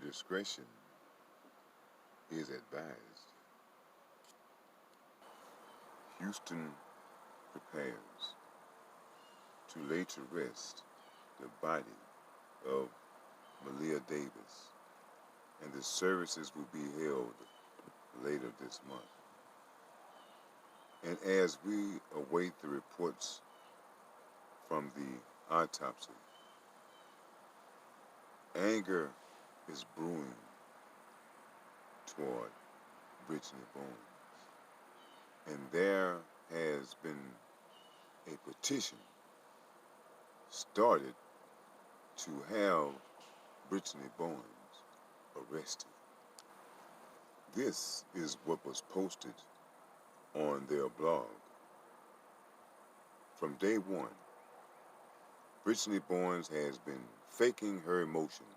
discretion is advised. Houston prepares to lay to rest the body of Malia Davis, and the services will be held later this month. And as we await the reports from the autopsy, anger is brewing toward Brittany Bowens. And there has been a petition started to have Brittany Bowens arrested. This is what was posted on their blog. From day one, Brittany Bowens has been faking her emotions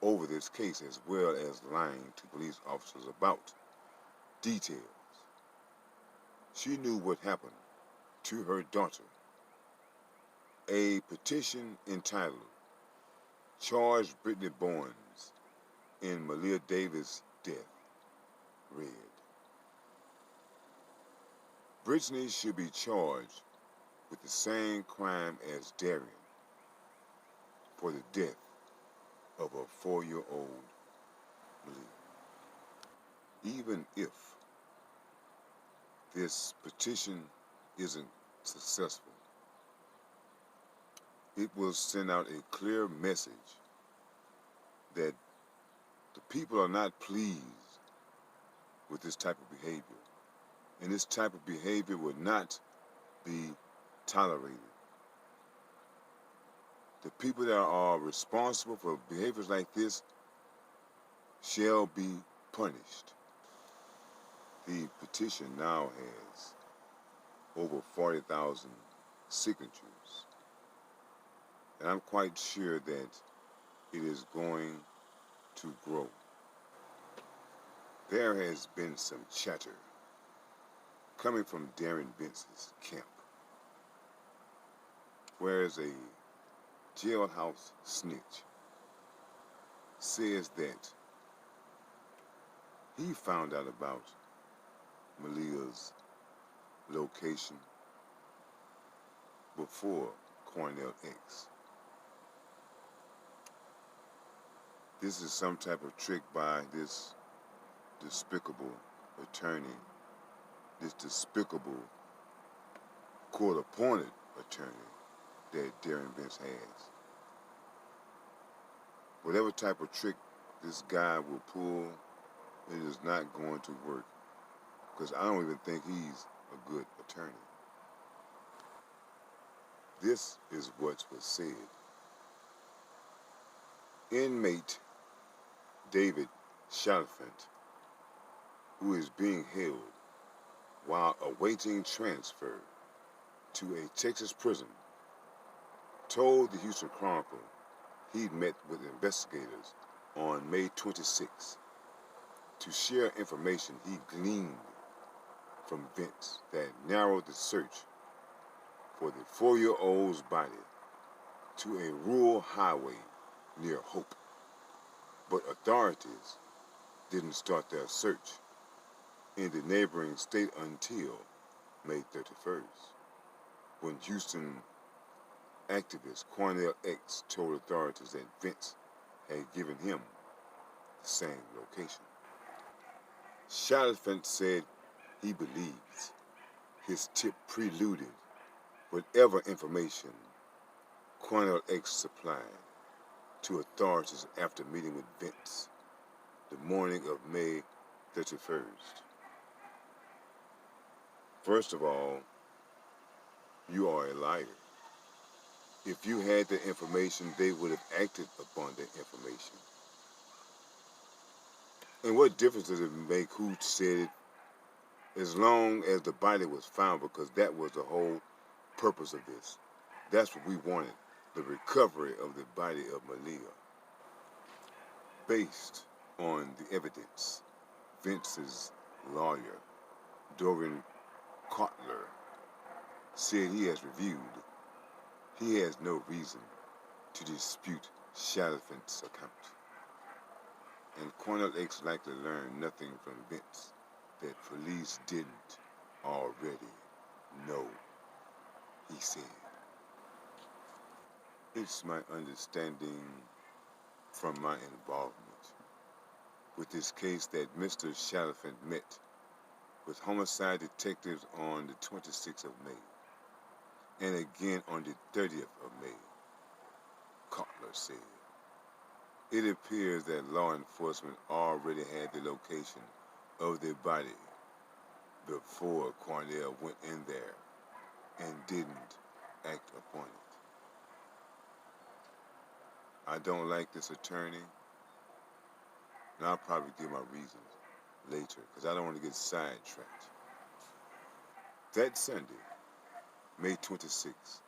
over this case, as well as lying to police officers about details. She knew what happened to her daughter. A petition entitled "Charge Brittany Bowens in Malia Davis' Death" read, Brittany should be charged with the same crime as derion for the death of a 4-year-old Malia. Even if this petition isn't successful, it will send out a clear message that the people are not pleased with this type of behavior. And this type of behavior would not be tolerated. The people that are responsible for behaviors like this shall be punished. The petition now has over 40,000 signatures. And I'm quite sure that it is going to grow. There has been some chatter coming from Darren Vence's camp, whereas a jailhouse snitch says that he found out about Malia's location before Cornell X. This is some type of trick by this despicable attorney, this despicable court-appointed attorney that Darren Vence has. Whatever type of trick this guy will pull, it is not going to work, because I don't even think he's a good attorney. This is what was said. Inmate David Chalfant, who is being held while awaiting transfer to a Texas prison, told the Houston Chronicle he'd met with investigators on May 26 to share information he gleaned from Vence that narrowed the search for the 4-year-old's body to a rural highway near Hope. But authorities didn't start their search in the neighboring state until May 31st, when Houston activist Cornell X told authorities that Vence had given him the same location. Chalfant said he believes his tip preluded whatever information Cornell X supplied to authorities after meeting with Vence the morning of May 31st. First of all, you are a liar. If you had the information, they would have acted upon that information. And what difference does it make who said it, as long as the body was found, because that was the whole purpose of this. That's what we wanted, the recovery of the body of Malia. Based on the evidence, Vence's lawyer, Dorian Cotler, said he has reviewed. He has no reason to dispute Chalfant's account. and Cornel X likely learned nothing from Vence that police didn't already know, he said. It's my understanding from my involvement with this case that Mr. Chalfant met with homicide detectives on the 26th of May and again on the 30th of May, Cutler said. It appears that law enforcement already had the location of the body before Cornell went in there and didn't act upon it. I don't like this attorney, and I'll probably give my reasons later because I don't want to get sidetracked. That Sunday, May 26th,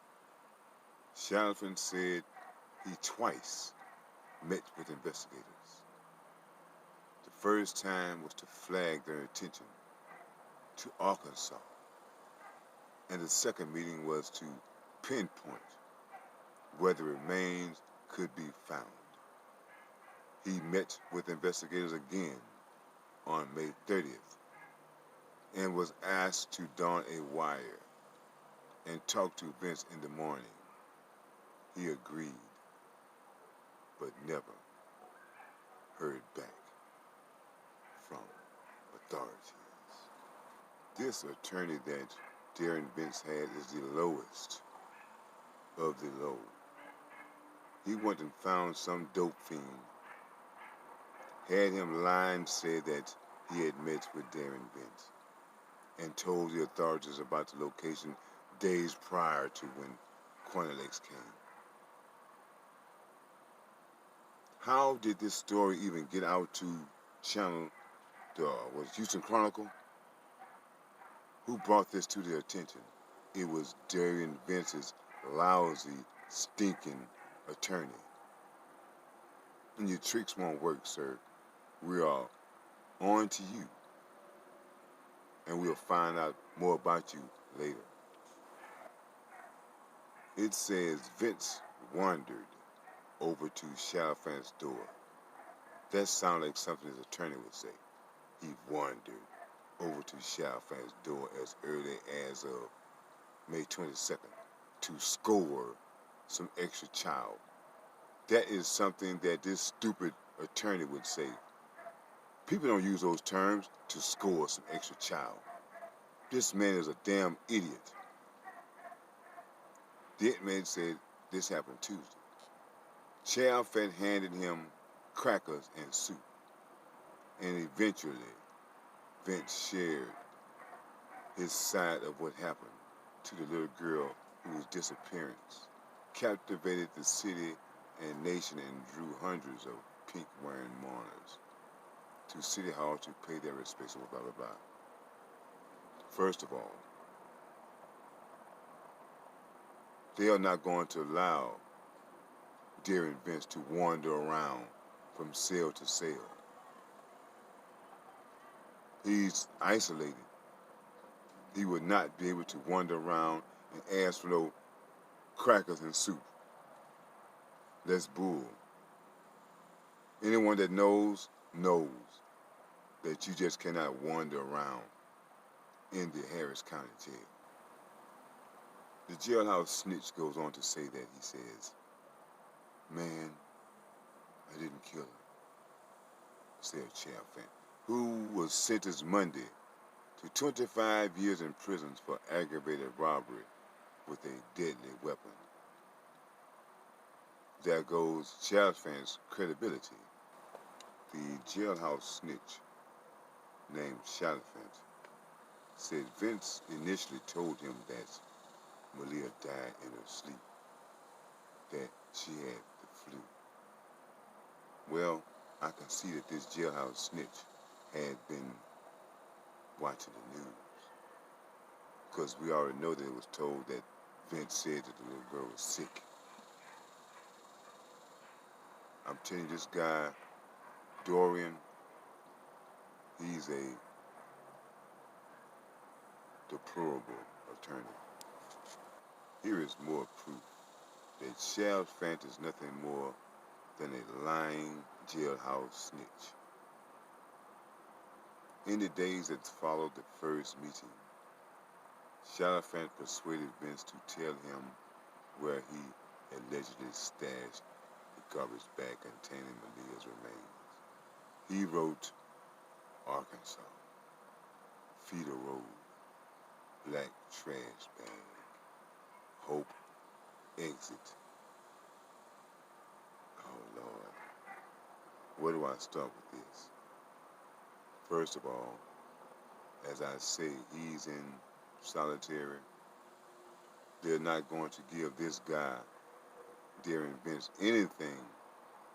Chalfant said he twice met with investigators. The first time was to flag their attention to Arkansas, and the second meeting was to pinpoint where the remains could be found. He met with investigators again on May 30th and was asked to don a wire and talk to Vence in the morning. He agreed, but never heard back from authorities. This attorney that Darren Vence had is the lowest of the low. He went and found some dope fiend, had him lie and said that he had met with Darren Vence, and told the authorities about the location days prior to when Cornel X came. How did this story even get out to Houston Chronicle? Who brought this to their attention? It was Darren Vence's lousy, stinking attorney. And your tricks won't work, sir. We are on to you. And we'll find out more about you later. It says Vence wandered over to Chalfant's door. That sounds like something his attorney would say. He wandered over to Chalfant's door as early as of May 22nd to score some extra child. That is something that this stupid attorney would say. People don't use those terms, to score some extra child. This man is a damn idiot. The inmate said this happened Tuesday. Chalfant handed him crackers and soup, and eventually Vence shared his side of what happened to the little girl whose disappearance captivated the city and nation and drew hundreds of pink-wearing mourners to City Hall to pay their respects, blah, blah, blah. First of all, they are not going to allow Darren Vence to wander around from cell to cell. He's isolated. He would not be able to wander around and ask for no crackers and soup. That's bull. Anyone that knows that you just cannot wander around in the Harris County Jail. The jailhouse snitch goes on to say that he says, "Man, I didn't kill her," said Chalfant, who was sentenced Monday to 25 years in prison for aggravated robbery with a deadly weapon. There goes Chalfant's credibility. The jailhouse snitch named Chalfant said Vence initially told him that Malia died in her sleep, that she had the flu. Well, I can see that this jailhouse snitch had been watching the news, because we already know that it was told that Vence said that the little girl was sick. I'm telling you, this guy, Dorian, he's a deplorable attorney. Here is more proof that Chalfant is nothing more than a lying jailhouse snitch. In the days that followed the first meeting, Chalfant persuaded Vence to tell him where he allegedly stashed the garbage bag containing Malia's remains. He wrote, Arkansas, Feeder Road, black trash bag, Hope, exit. Oh Lord, where do I start with this? First of all, as I say, he's in solitary. They're not going to give this guy, Derion Vence, anything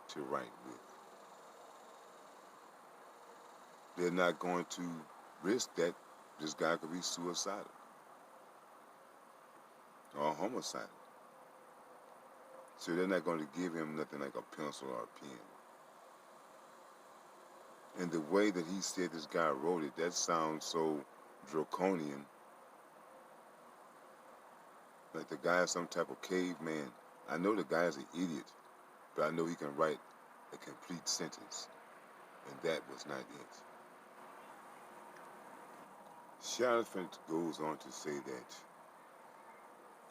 to write with. They're not going to risk that this guy could be suicidal or homicidal. So they're not going to give him nothing like a pencil or a pen. And the way that he said this guy wrote it, that sounds so draconian. Like the guy is some type of caveman. I know the guy is an idiot, but I know he can write a complete sentence. And that was not it. Chalfant goes on to say that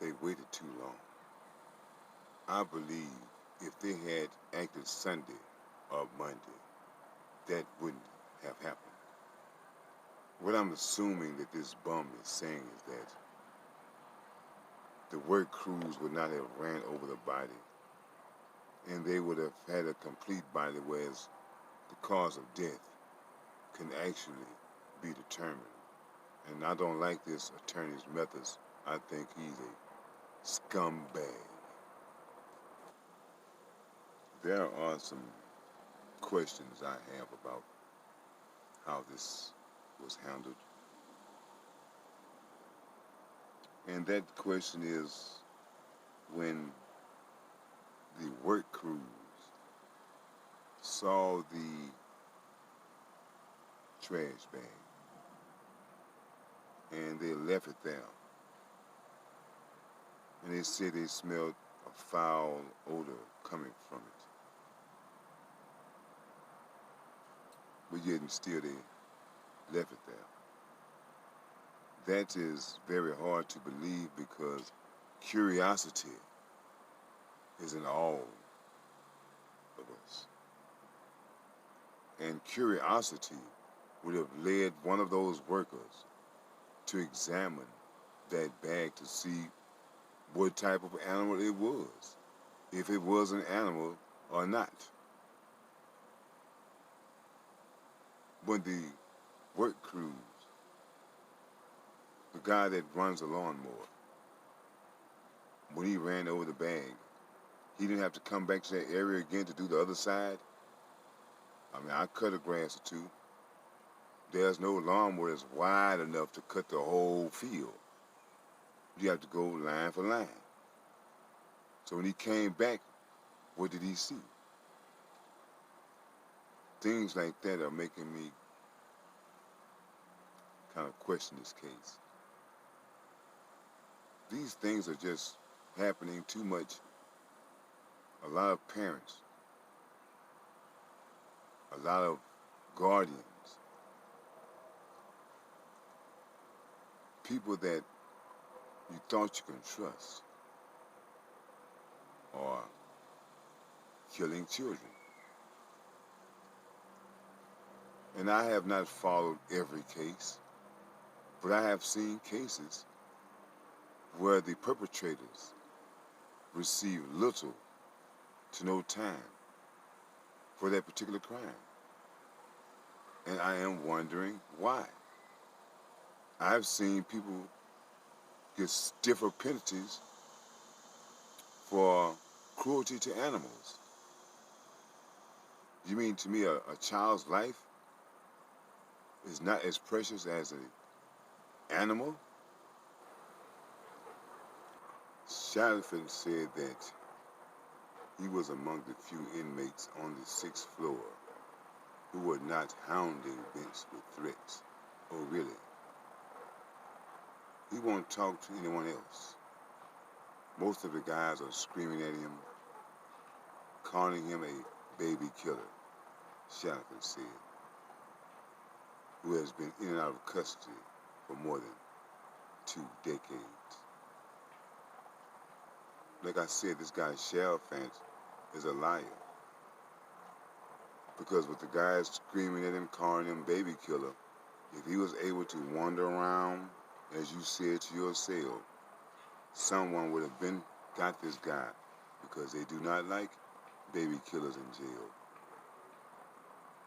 they waited too long. I believe if they had acted Sunday or Monday, that wouldn't have happened. What I'm assuming that this bum is saying is that the work crews would not have ran over the body, and they would have had a complete body, whereas the cause of death can actually be determined. And I don't like this attorney's methods. I think he's a scumbag. There are some questions I have about how this was handled. And that question is, when the work crews saw the trash bag and they left it there, and they said they smelled a foul odor coming from it, but yet and still they left it there. That is very hard to believe, because curiosity is in all of us. And curiosity would have led one of those workers to examine that bag to see what type of animal it was, if it was an animal or not. When the work crews, the guy that runs a lawnmower, when he ran over the bag, he didn't have to come back to that area again to do the other side. I mean, I cut a grass or two. There's no lawnmower that's wide enough to cut the whole field. You have to go line for line. So when he came back, what did he see? Things like that are making me kind of question this case. These things are just happening too much. A lot of parents, a lot of guardians, people that you thought you can trust, are killing children. And I have not followed every case, but I have seen cases where the perpetrators receive little to no time for that particular crime. And I am wondering why. I've seen people get stiffer penalties for cruelty to animals. You mean to me a child's life is not as precious as an animal? Chalfant said that he was among the few inmates on the 6th floor who were not hounding Vence with threats. Oh, really? He won't talk to anyone else. Most of the guys are screaming at him, calling him a baby killer, Chalfant said. who has been in and out of custody for more than 2 decades. Like I said, this guy Chalfant is a liar. Because with the guys screaming at him, calling him baby killer, if he was able to wander around, as you said, to your cell, someone would have got this guy, because they do not like baby killers in jail.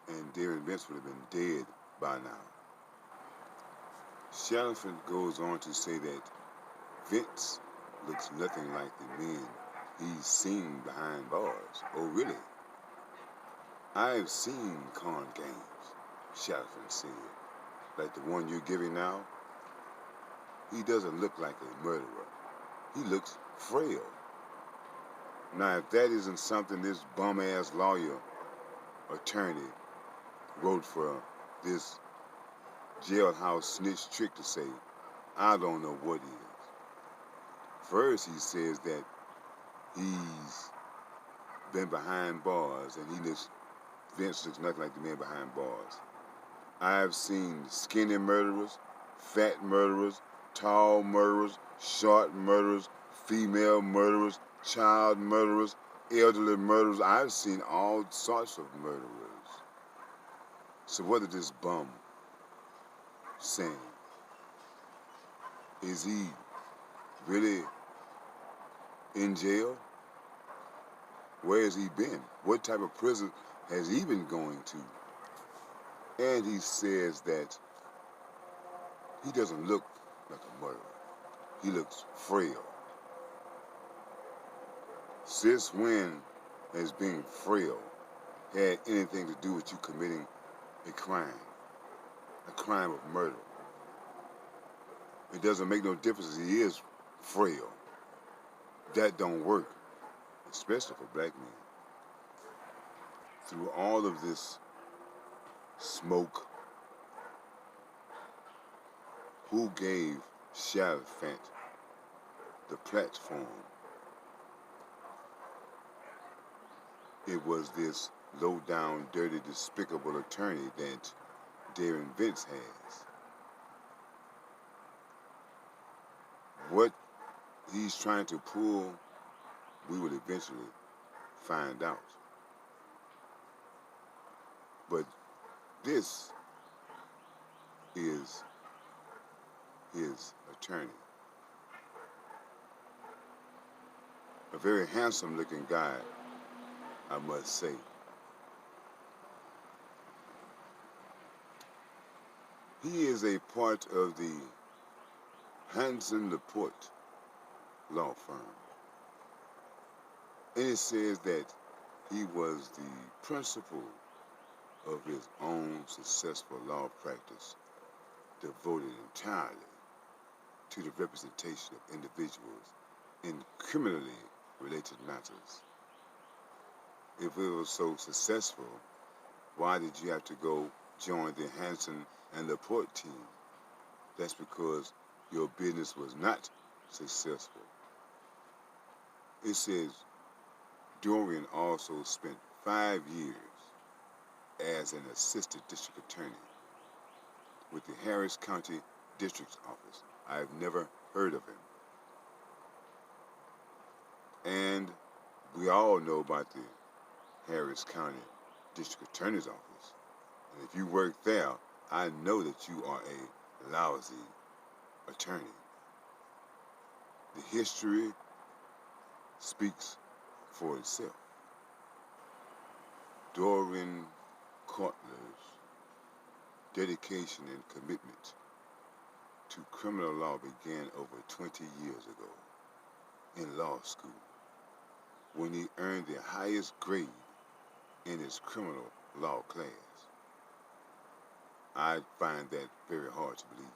And Derion Vence would have been dead by now. Chalfant goes on to say that Vence looks nothing like the men he's seen behind bars. Oh, really? I've seen con games, Chalfant said, like the one you're giving now. He doesn't look like a murderer. He looks frail. Now, if that isn't something this bum-ass lawyer attorney wrote for this jailhouse snitch trick to say, I don't know what is. First, he says that he's been behind bars, and Vence looks nothing like the man behind bars. I've seen skinny murderers, fat murderers, tall murderers, short murderers, female murderers, child murderers, elderly murderers. I've seen all sorts of murderers. So what is this bum saying? Is he really in jail? Where has he been? What type of prison has he been going to? And he says that he doesn't look like a murderer. He looks frail. Since when has being frail had anything to do with you committing a crime of murder? It doesn't make no difference if he is frail. That don't work, especially for black men. Through all of this smoke, who gave Chalfant the platform? It was this low-down, dirty, despicable attorney that Derion Vence has. What he's trying to pull, we will eventually find out. But this is his attorney. A very handsome-looking guy, I must say. He is a part of the Hansen Laporte law firm. And it says that he was the principal of his own successful law practice, devoted entirely to the representation of individuals in criminally related matters. If it was so successful, why did you have to go join the Hansen and Laporte team? That's because your business was not successful. It says Derion also spent 5 years as an assistant district attorney with the Harris County District's Office. I've never heard of him. And we all know about the Harris County District Attorney's Office. And if you work there, I know that you are a lousy attorney. The history speaks for itself. Derion Cutler's dedication and commitment to criminal law began over 20 years ago in law school, when he earned the highest grade in his criminal law class. I find that very hard to believe.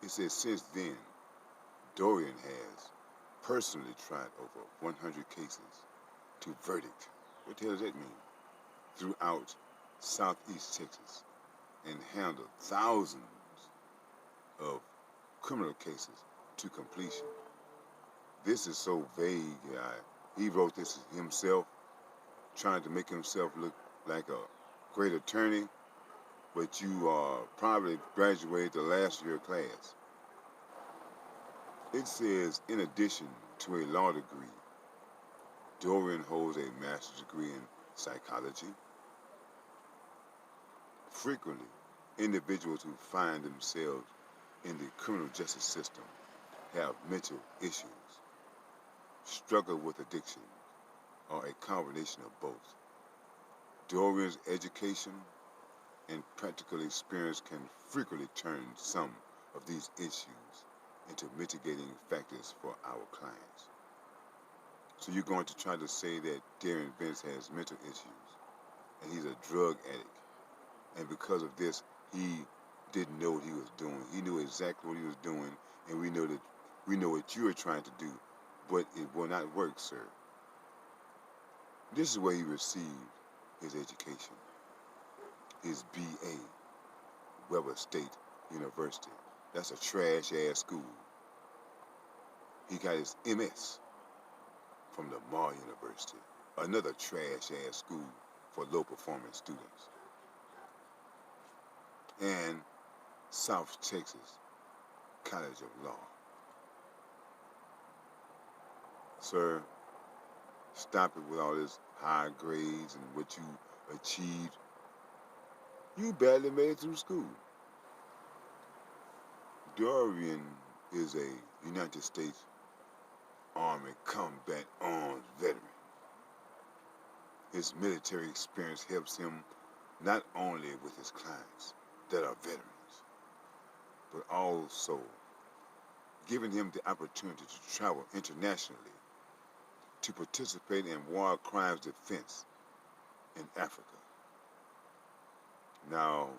It says since then, Derion has personally tried over 100 cases to verdict. What the hell does that mean? Throughout Southeast Texas, and handled thousands of criminal cases to completion. This is so vague. He wrote this himself, trying to make himself look like a great attorney. but you probably graduated the last of your class. It says, in addition to a law degree, Derion holds a master's degree in psychology. Frequently, individuals who find themselves in the criminal justice system have mental issues, struggle with addiction, or a combination of both. Derion's education and practical experience can frequently turn some of these issues into mitigating factors for our clients. So you're going to try to say that Derion Vence has mental issues and he's a drug addict, and because of this he didn't know what he was doing. He knew exactly what he was doing, and we know what you are trying to do, but it will not work, sir. This is where he received his education, his BA, Weber State University. That's a trash-ass school. He got his MS from the Malia University, another trash-ass school for low-performance students. And South Texas College of Law. Sir, stop it with all this high grades and what you achieved. You barely made it through school. Derion is a United States Army Combat Arms veteran. His military experience helps him not only with his clients that are veterans, but also giving him the opportunity to travel internationally to participate in war crimes defense in Africa. Now,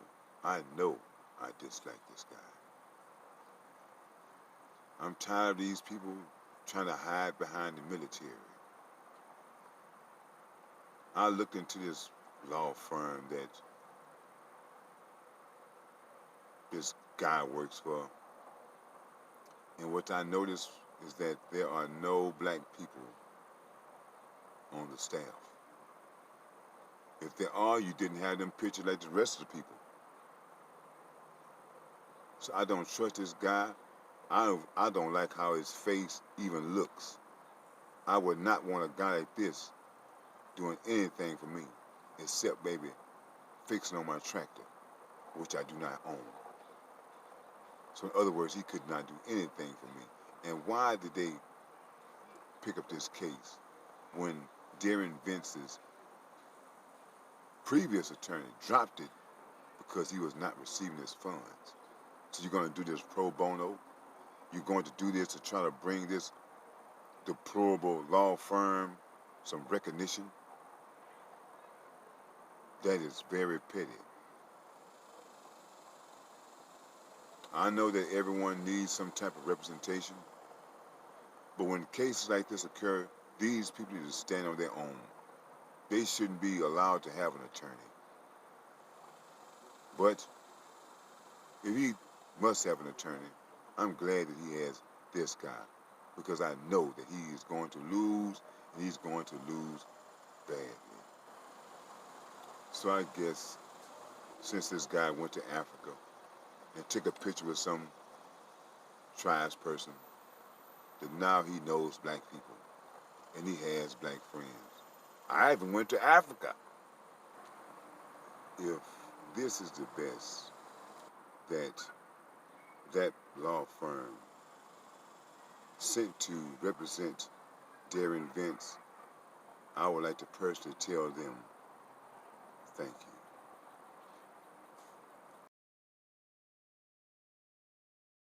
I know I dislike this guy. I'm tired of these people trying to hide behind the military. I looked into this law firm that this guy works for, and what I noticed is that there are no black people on the staff. If there are, you didn't have them pictured like the rest of the people. So I don't trust this guy. I don't like how his face even looks. I would not want a guy like this doing anything for me, except maybe fixing on my tractor, which I do not own. So in other words, he could not do anything for me. And why did they pick up this case when Derion Vence's previous attorney dropped it because he was not receiving his funds? So you're going to do this pro bono? You're going to do this to try to bring this deplorable law firm some recognition? That is very petty. I know that everyone needs some type of representation, but when cases like this occur, these people need to stand on their own. They shouldn't be allowed to have an attorney. But if he must have an attorney, I'm glad that he has this guy, because I know that he is going to lose, and he's going to lose badly. So I guess since this guy went to Africa and took a picture with some tribes person, that now he knows black people and he has black friends. I even went to Africa. If this is the best that law firm sent to represent Derion Vence, I would like to personally tell them thank you.